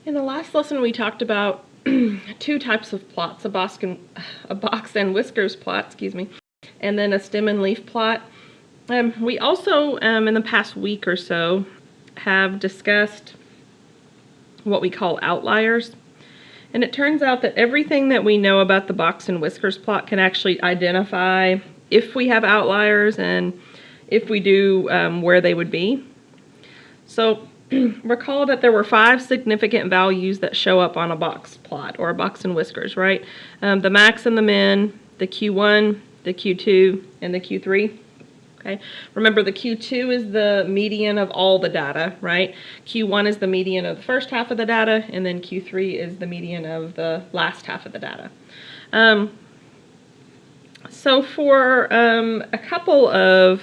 In the last lesson, we talked about two types of plots, a box and whiskers plot, excuse me, and then a stem and leaf plot. We also, in the past week or so, have discussed what we call outliers. And it turns out that everything that we know about the box and whiskers plot can actually identify if we have outliers, and if we do, where they would be. So recall that there were 5 significant values that show up on a box plot or a box and whiskers, right? The max and the min, the Q1, the Q2, and the Q3. Okay. Remember, the Q2 is the median of all the data, right? Q1 is the median of the first half of the data, and then Q3 is the median of the last half of the data. So for a couple of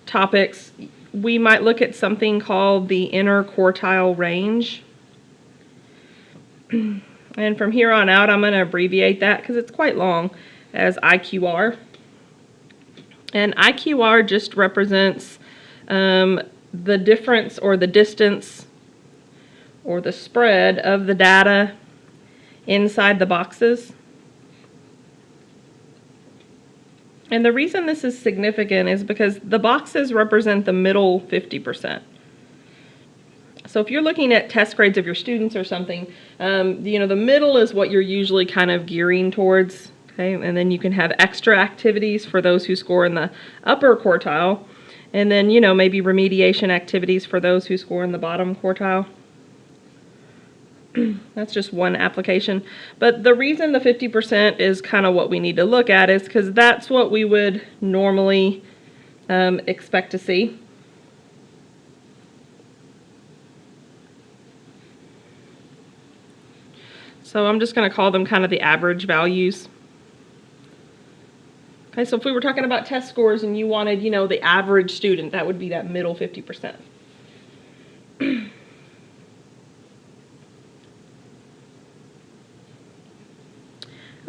topics, we might look at something called the inner quartile range. And from here on out, I'm going to abbreviate that because it's quite long, as IQR. And IQR just represents the difference or the distance or the spread of the data inside the boxes. And the reason this is significant is because the boxes represent the middle 50%. So if you're looking at test grades of your students or something, the middle is what you're usually kind of gearing towards. Okay, and then you can have extra activities for those who score in the upper quartile, and then, maybe remediation activities for those who score in the bottom quartile. That's just one application. But the reason the 50% is kind of what we need to look at is because that's what we would normally expect to see. So I'm just going to call them kind of the average values. Okay, so if we were talking about test scores and you wanted, the average student, that would be that middle 50%.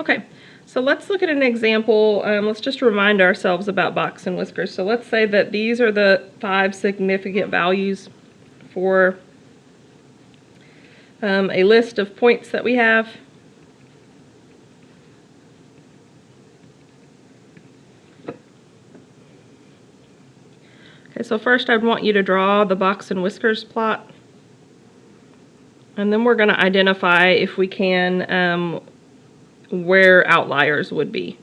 Okay, so let's look at an example. Let's just remind ourselves about box and whiskers. So let's say that these are the 5 significant values for a list of points that we have. Okay, so first I'd want you to draw the box and whiskers plot. And then we're going to identify, if we can, where outliers would be.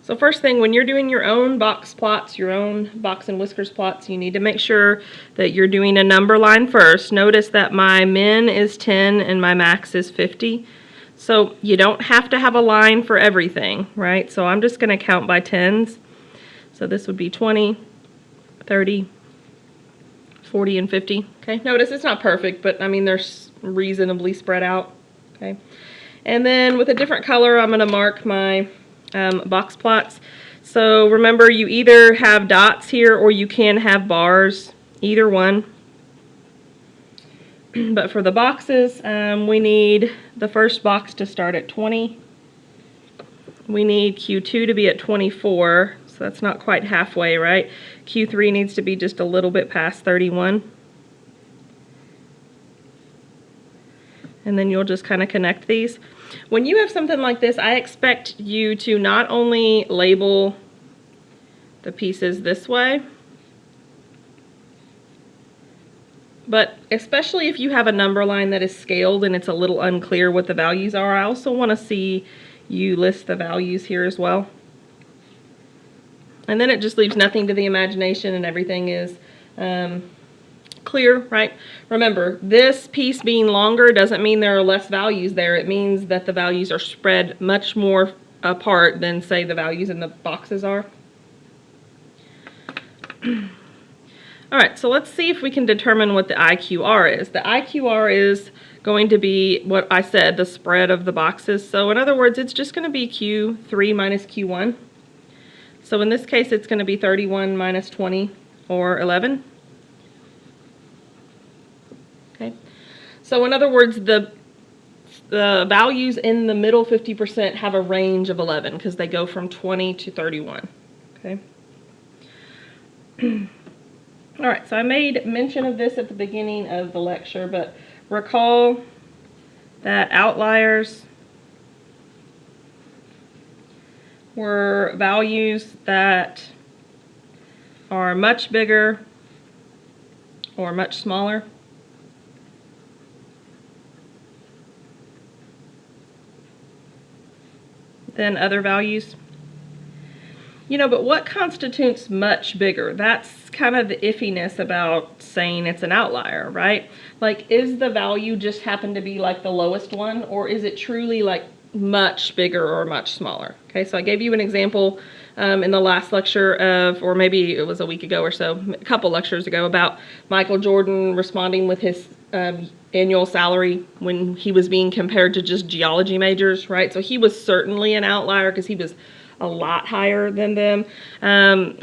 So first thing, when you're doing your own box plots, your own box and whiskers plots, you need to make sure that you're doing a number line first. Notice that my min is 10 and my max is 50. So you don't have to have a line for everything, right? So I'm just going to count by tens. So this would be 20, 30, 40, and 50. Okay, notice it's not perfect, but I mean they're reasonably spread out. Okay, and then with a different color, I'm going to mark my box plots. So remember, you either have dots here or you can have bars, either one. But for the boxes, we need the first box to start at 20. We need Q2 to be at 24, so that's not quite halfway, right? Q3 needs to be just a little bit past 31. And then you'll just kind of connect these. When you have something like this, I expect you to not only label the pieces this way, but especially if you have a number line that is scaled and it's a little unclear what the values are, I also want to see you list the values here as well. And then it just leaves nothing to the imagination and everything is clear, right? Remember, this piece being longer doesn't mean there are less values there. It means that the values are spread much more apart than, say, the values in the boxes are. All right, so let's see if we can determine what the IQR is. The IQR is going to be what I said, the spread of the boxes. So in other words, it's just going to be Q3 minus Q1. So in this case, it's going to be 31 minus 20, or 11. Okay. So in other words, the values in the middle 50% have a range of 11 because they go from 20 to 31. Okay. All right, so I made mention of this at the beginning of the lecture, but recall that outliers were values that are much bigger or much smaller than other values. You know, but what constitutes much bigger? That's kind of the iffiness about saying it's an outlier, right? Like, is the value just happen to be like the lowest one, or is it truly like much bigger or much smaller? Okay, so I gave you an example in the last lecture of, or maybe it was a week ago or so, a couple lectures ago, about Michael Jordan responding with his annual salary when he was being compared to just geology majors, right? So he was certainly an outlier because he was a lot higher than them,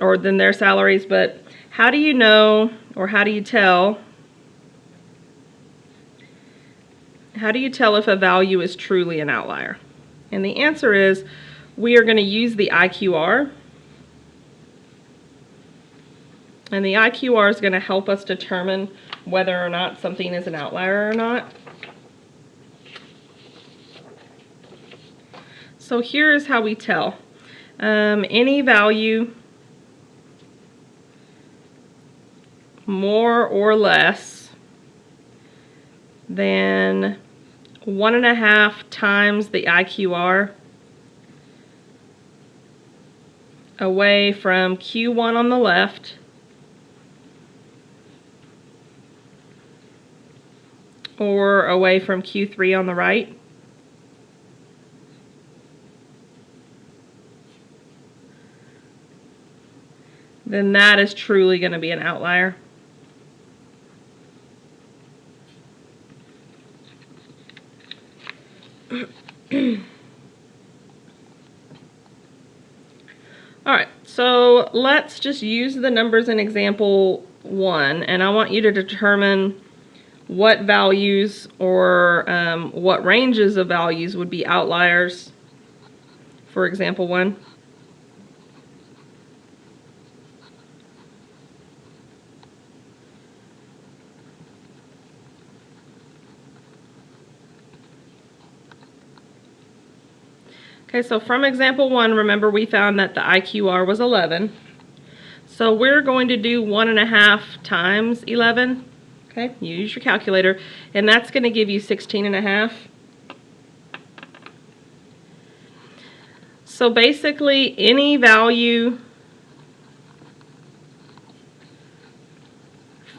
or than their salaries. But how do you know, or how do you tell if a value is truly an outlier? And the answer is, we are going to use the IQR, and the IQR is going to help us determine whether or not something is an outlier or not. So here is how we tell. Any value more or less than 1.5 times the IQR away from Q1 on the left or away from Q3 on the right, then that is truly going to be an outlier. All right, so let's just use the numbers in example 1, and I want you to determine what values or what ranges of values would be outliers for example 1. Okay, so from example 1, remember we found that the IQR was 11. So we're going to do 1.5 times 11. Okay, use your calculator, and that's going to give you 16.5. So basically, any value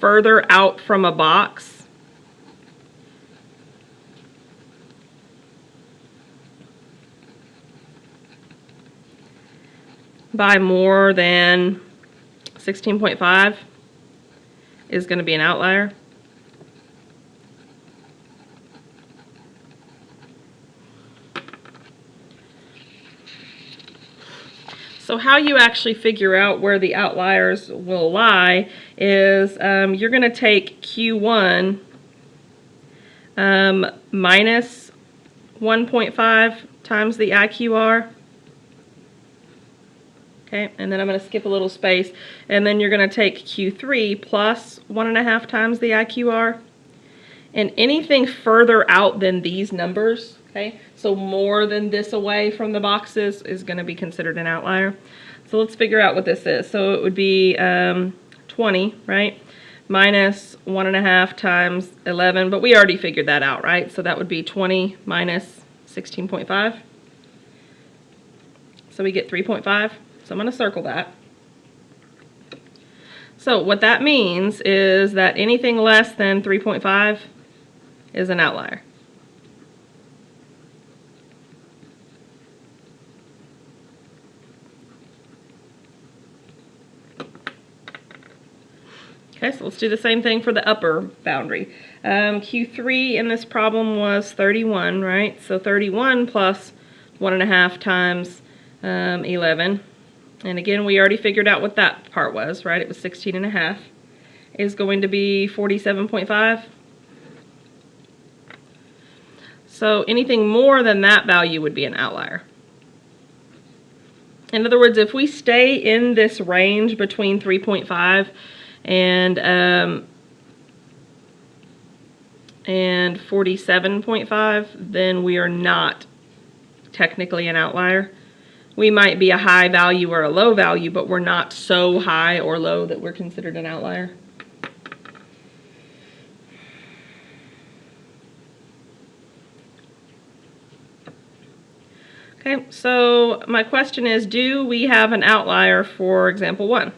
further out from a box by more than 16.5 is going to be an outlier. So how you actually figure out where the outliers will lie is you're going to take Q1 minus 1.5 times the IQR. Okay, and then I'm going to skip a little space, and then you're going to take Q3 plus 1.5 times the IQR. And anything further out than these numbers, okay, so more than this away from the boxes, is going to be considered an outlier. So let's figure out what this is. So it would be 20, right, minus 1.5 times 11, but we already figured that out, right? So that would be 20 minus 16.5. So we get 3.5. So I'm going to circle that. So what that means is that anything less than 3.5 is an outlier. Okay, so let's do the same thing for the upper boundary. Q3 in this problem was 31, right? So 31 plus 1.5 times 11. And again, we already figured out what that part was, right? It was 16.5. Is going to be 47.5. So anything more than that value would be an outlier. In other words, if we stay in this range between 3.5 and 47.5, then we are not technically an outlier. We might be a high value or a low value, but we're not so high or low that we're considered an outlier. Okay, so my question is, do we have an outlier for example 1?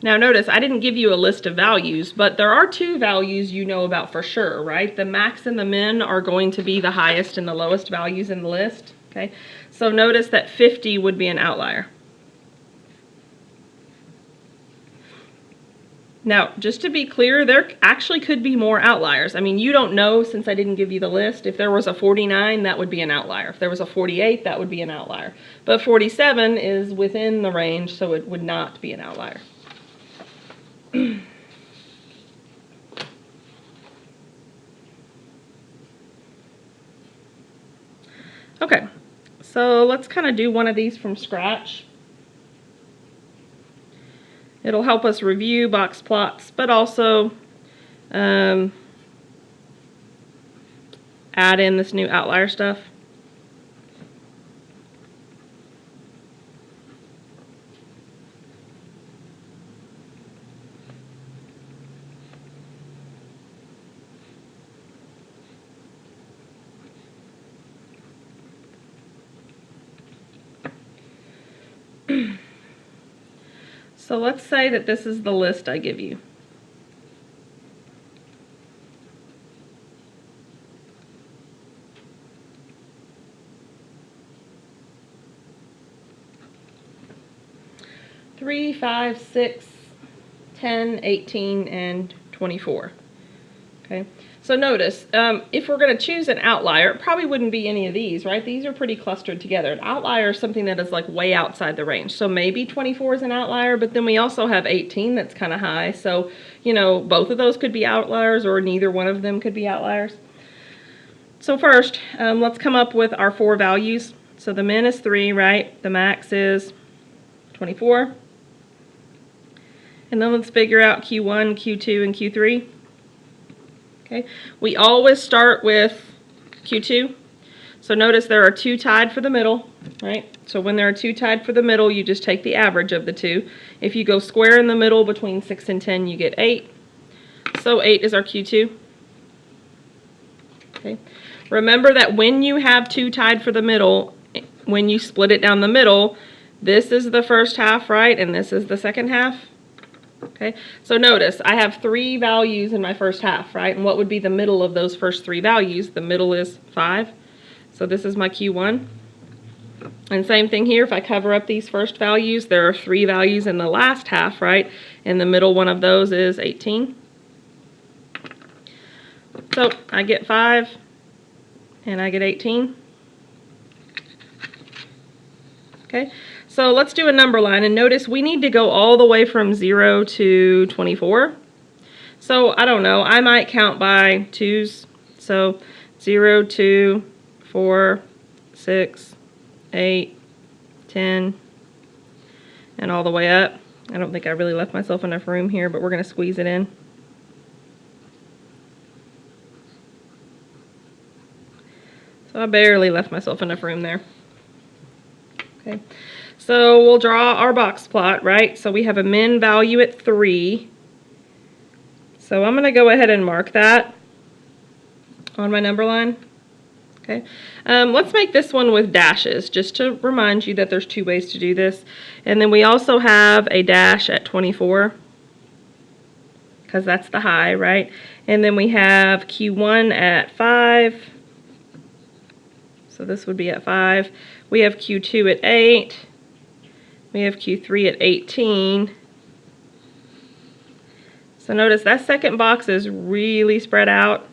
Now notice, I didn't give you a list of values, but there are 2 values you know about for sure, right? The max and the min are going to be the highest and the lowest values in the list, okay? So notice that 50 would be an outlier. Now, just to be clear, there actually could be more outliers. I mean, you don't know since I didn't give you the list. If there was a 49, that would be an outlier. If there was a 48, that would be an outlier. But 47 is within the range, so it would not be an outlier. Okay, so let's kind of do one of these from scratch. It'll help us review box plots, but also add in this new outlier stuff. So let's say that this is the list I give you. Three, 5, 6, 10, 18, and 24. Okay, so notice, if we're going to choose an outlier, it probably wouldn't be any of these, right? These are pretty clustered together. An outlier is something that is like way outside the range. So maybe 24 is an outlier, but then we also have 18 that's kind of high. So, you know, both of those could be outliers, or neither one of them could be outliers. So first, let's come up with our 4 values. So the min is 3, right? The max is 24. And then let's figure out Q1, Q2, and Q3. Okay, we always start with Q2. So notice there are 2 tied for the middle, right? So when there are 2 tied for the middle, you just take the average of the 2. If you go square in the middle between 6 and 10, you get 8. So 8 is our Q2. Okay. Remember that when you have 2 tied for the middle, when you split it down the middle, this is the first half, right? And this is the second half. Okay, so notice I have 3 values in my first half, right? And what would be the middle of those first 3 values? The middle is 5. So this is my Q1. And same thing here, if I cover up these first values, there are 3 values in the last half, right? And the middle one of those is 18. So I get 5 and I get 18. Okay, so let's do a number line, and notice we need to go all the way from 0 to 24. So I don't know, I might count by 2s. So 0, 2, 4, 6, 8, 10, and all the way up. I don't think I really left myself enough room here, but we're going to squeeze it in. So I barely left myself enough room there. Okay, so we'll draw our box plot, right? So we have a min value at 3. So I'm going to go ahead and mark that on my number line. Okay, let's make this one with dashes, just to remind you that there's 2 ways to do this. And then we also have a dash at 24, because that's the high, right? And then we have Q1 at 5. So this would be at 5. We have Q2 at 8. We have Q3 at 18. So notice that second box is really spread out.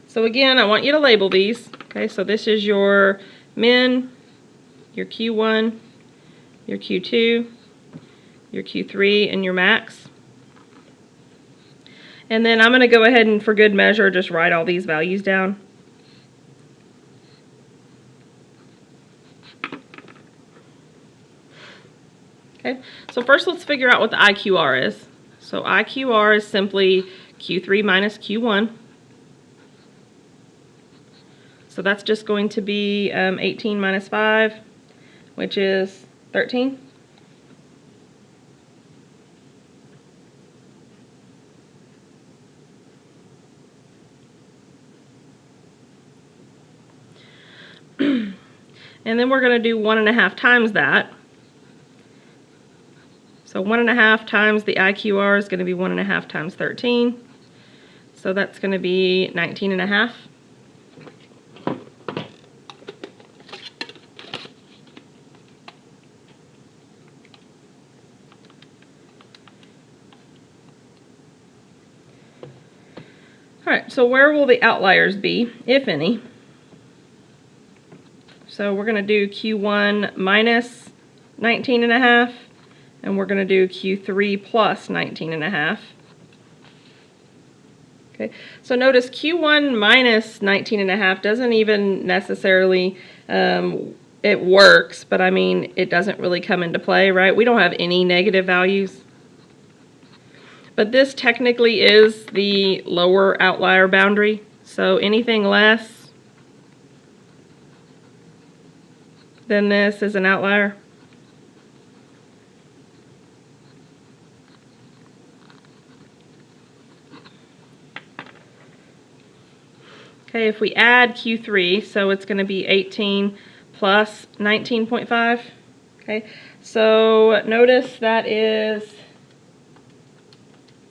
So again, I want you to label these. Okay, so this is your min, your Q1, your Q2, your Q3, and your max. And then I'm going to go ahead and, for good measure, just write all these values down. Okay, so first let's figure out what the IQR is. So IQR is simply Q3 minus Q1. So that's just going to be 18 minus 5, which is 13. And then we're going to do 1.5 times that. So 1.5 times the IQR is going to be 1.5 times 13. So that's going to be 19.5. Alright, so where will the outliers be, if any? So we're going to do Q1 minus 19.5, and we're going to do Q3 plus 19.5. Okay, so notice Q1 minus 19.5 doesn't even necessarily, it works, but I mean, it doesn't really come into play, right? We don't have any negative values. But this technically is the lower outlier boundary, so anything less than this is an outlier. Okay, if we add Q3, so it's going to be 18 plus 19.5. Okay, so notice that is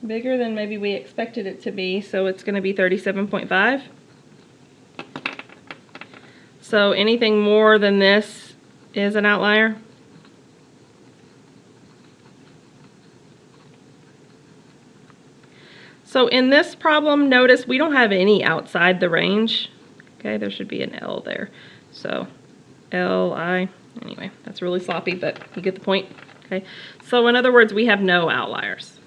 bigger than maybe we expected it to be, so it's going to be 37.5. So anything more than this is an outlier. So in this problem, notice we don't have any outside the range. Okay, there should be an L there. So Li, anyway, that's really sloppy, but you get the point. Okay, so in other words, we have no outliers.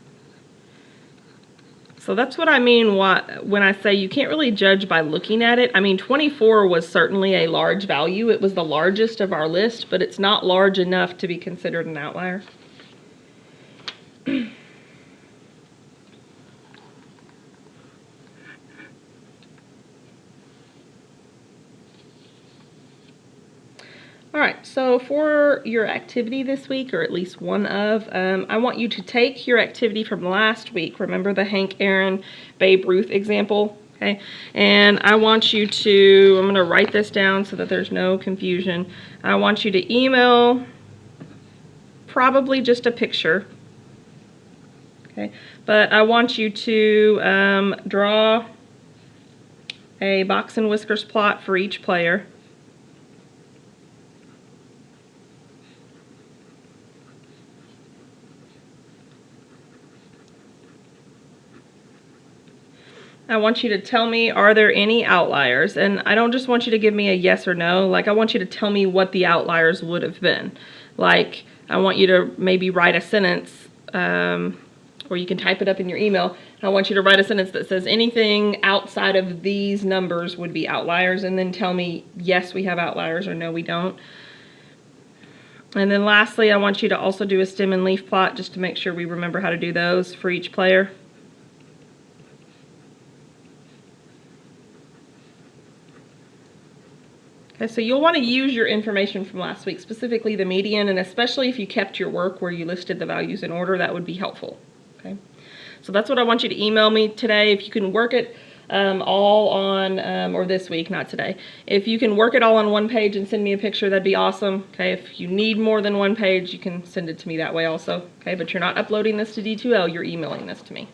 So that's what I mean when I say you can't really judge by looking at it. I mean, 24 was certainly a large value. It was the largest of our list, but it's not large enough to be considered an outlier. Alright, so for your activity this week, or at least one of, I want you to take your activity from last week. Remember the Hank Aaron Babe Ruth example? Okay, and I want you to, I'm going to write this down so that there's no confusion. I want you to email probably just a picture. Okay, but I want you to draw a box and whiskers plot for each player. I want you to tell me, are there any outliers? And I don't just want you to give me a yes or no. Like, I want you to tell me what the outliers would have been. Like, I want you to maybe write a sentence, or you can type it up in your email. I want you to write a sentence that says anything outside of these numbers would be outliers, and then tell me, yes, we have outliers, or no, we don't. And then lastly, I want you to also do a stem and leaf plot just to make sure we remember how to do those for each player. Okay, so you'll want to use your information from last week, specifically the median, and especially if you kept your work where you listed the values in order, that would be helpful. Okay, so that's what I want you to email me today. If you can work it all on, or this week, not today. If you can work it all on one page and send me a picture, that'd be awesome. Okay, if you need more than one page, you can send it to me that way also. Okay, but you're not uploading this to D2L, you're emailing this to me.